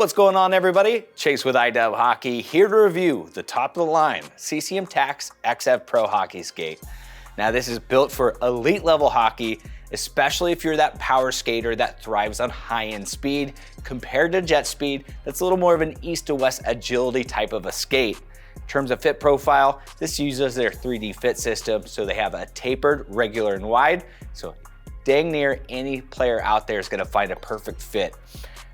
What's going on, everybody? Chase with iDub Hockey, here to review the top of the line CCM Tacks XF Pro Hockey Skate. Now, this is built for elite level hockey, especially if you're that power skater that thrives on high-end speed compared to jet speed. That's a little more of an east to west agility type of a skate. In terms of fit profile, this uses their 3D fit system, so they have a tapered, regular, and wide. So dang near any player out there is going to find a perfect fit.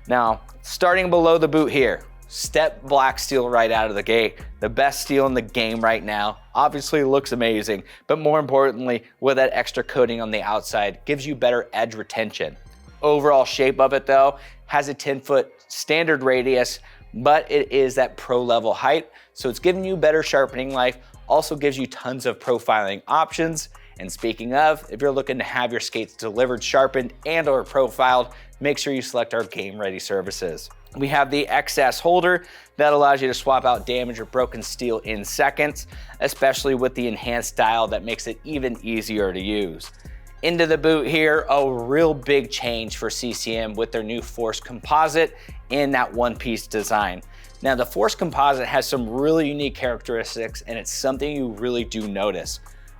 Now, starting below the boot here, step black steel right out of the gate. The best steel in the game right now. Obviously looks amazing, but more importantly, with that extra coating on the outside, gives you better edge retention. Overall shape of it though, has a 10-foot standard radius, but it is that pro level height, so it's giving you better sharpening life, also gives you tons of profiling options. And speaking of, if you're looking to have your skates delivered, sharpened, and or profiled, make sure you select our game ready services. We have the XS holder that allows you to swap out damaged or broken steel in seconds, especially with the enhanced style that makes it even easier to use. Into the boot here, a real big change for CCM with their new FORS Composite in that one-piece design. Now, the FORS Composite has some really unique characteristics, and it's something you really do notice.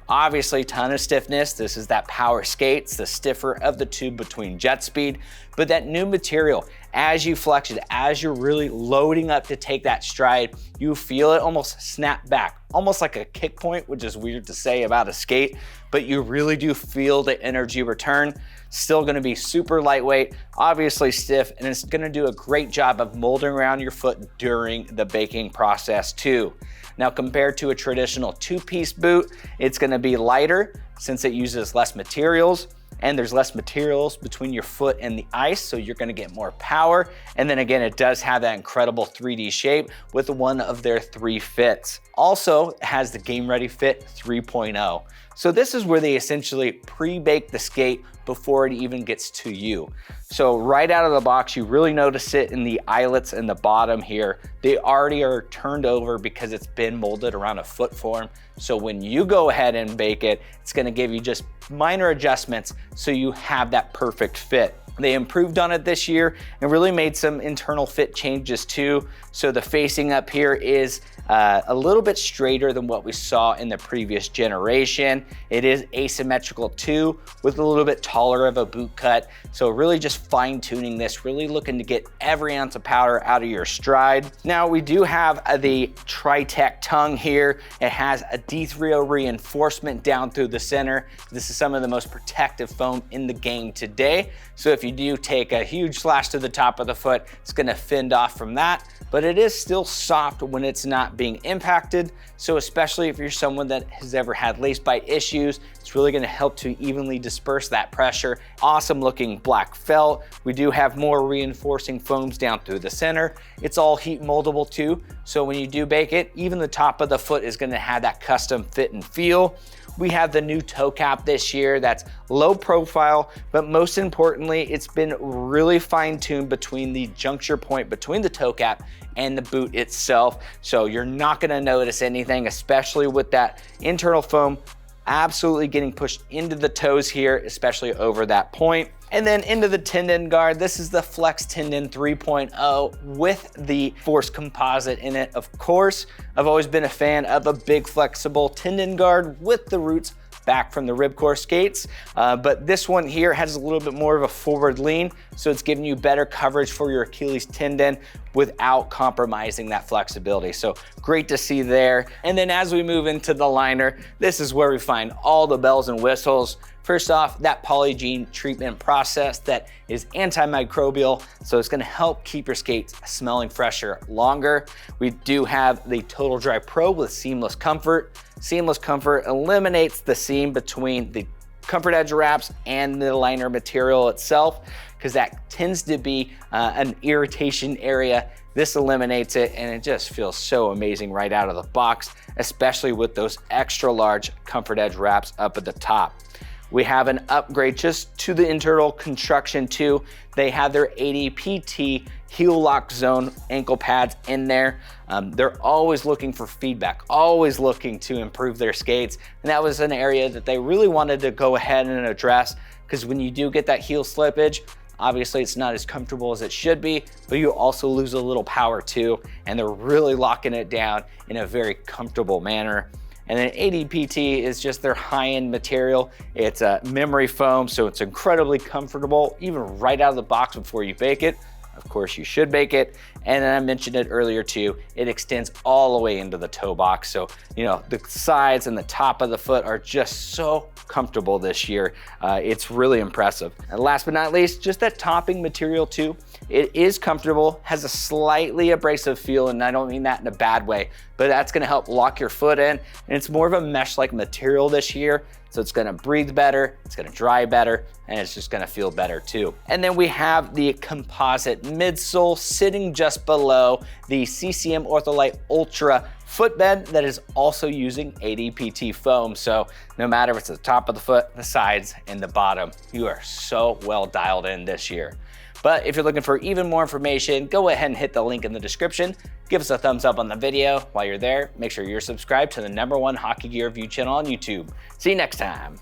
Obviously, ton of stiffness. This is that power skate. It's the stiffer of the two between jet speed, but that new material, as you flex it, as you're really loading up to take that stride, you feel it almost snap back, almost like a kick point, which is weird to say about a skate, but you really do feel the energy return. Still gonna be super lightweight, obviously stiff, and it's gonna do a great job of molding around your foot during the baking process too. Now, compared to a traditional two-piece boot, it's gonna be lighter since it uses less materials, and there's less materials between your foot and the ice, so you're gonna get more power. And then again, it does have that incredible 3D shape with one of their 3 fits. Also, it has the Game Ready Fit 3.0. So this is where they essentially pre-bake the skate before it even gets to you. So right out of the box, you really notice it in the eyelets in the bottom here. They already are turned over because it's been molded around a foot form. So when you go ahead and bake it, it's gonna give you just minor adjustments so you have that perfect fit. They improved on it this year and really made some internal fit changes too. So the facing up here is a little bit straighter than what we saw in the previous generation. It is asymmetrical too, with a little bit taller of a boot cut. So really just fine tuning this, really looking to get every ounce of powder out of your stride. Now we do have the Tri-Tech tongue here. It has a D3O reinforcement down through the center. This is some of the most protective foam in the game today. So if you do take a huge slash to the top of the foot, it's gonna fend off from that, but it is still soft when it's not being impacted. So especially if you're someone that has ever had lace bite issues, it's really gonna help to evenly disperse that pressure. Awesome looking black felt. We do have more reinforcing foams down through the center. It's all heat moldable too. So when you do bake it, even the top of the foot is gonna have that custom fit and feel. We have the new toe cap this year that's low profile, but most importantly, it's been really fine-tuned between the juncture point between the toe cap and the boot itself. So you're not gonna notice anything, especially with that internal foam absolutely getting pushed into the toes here, especially over that point. And then into the tendon guard, this is the Flex Tendon 3.0 with the FORS Composite in it, of course. I've always been a fan of a big flexible tendon guard with the roots back from the ribcore skates, but this one here has a little bit more of a forward lean, so it's giving you better coverage for your Achilles tendon without compromising that flexibility. So great to see there. And then as we move into the liner, this is where we find all the bells and whistles. First off, that Polygene treatment process that is antimicrobial, so it's gonna help keep your skates smelling fresher longer. We do have the Total Dry Pro with Seamless Comfort. Seamless Comfort eliminates the seam between the comfort edge wraps and the liner material itself, because that tends to be an irritation area. This eliminates it, and it just feels so amazing right out of the box, especially with those extra large comfort edge wraps up at the top. We have an upgrade just to the internal construction too. They have their 80 PT heel lock zone ankle pads in there. They're always looking for feedback, always looking to improve their skates. And that was an area that they really wanted to go ahead and address, because when you do get that heel slippage, Obviously, it's not as comfortable as it should be, but you also lose a little power too, and they're really locking it down in a very comfortable manner. And then ADPT is just their high-end material. It's a memory foam, so it's incredibly comfortable, even right out of the box before you bake it. Of course, you should bake it. And then I mentioned it earlier too, it extends all the way into the toe box. So, you know, the sides and the top of the foot are just so comfortable this year. It's really impressive. And last but not least, just that topping material too. It is comfortable, has a slightly abrasive feel, and I don't mean that in a bad way, but that's gonna help lock your foot in. And it's more of a mesh-like material this year, so it's gonna breathe better, it's gonna dry better, and it's just gonna feel better too. And then we have the composite midsole sitting just below the CCM Ortholite Ultra footbed that is also using ADPT foam. So no matter if it's the top of the foot, the sides, and the bottom, you are so well dialed in this year. But if you're looking for even more information, go ahead and hit the link in the description. Give us a thumbs up on the video. While you're there, make sure you're subscribed to the #1 hockey gear review channel on YouTube. See you next time.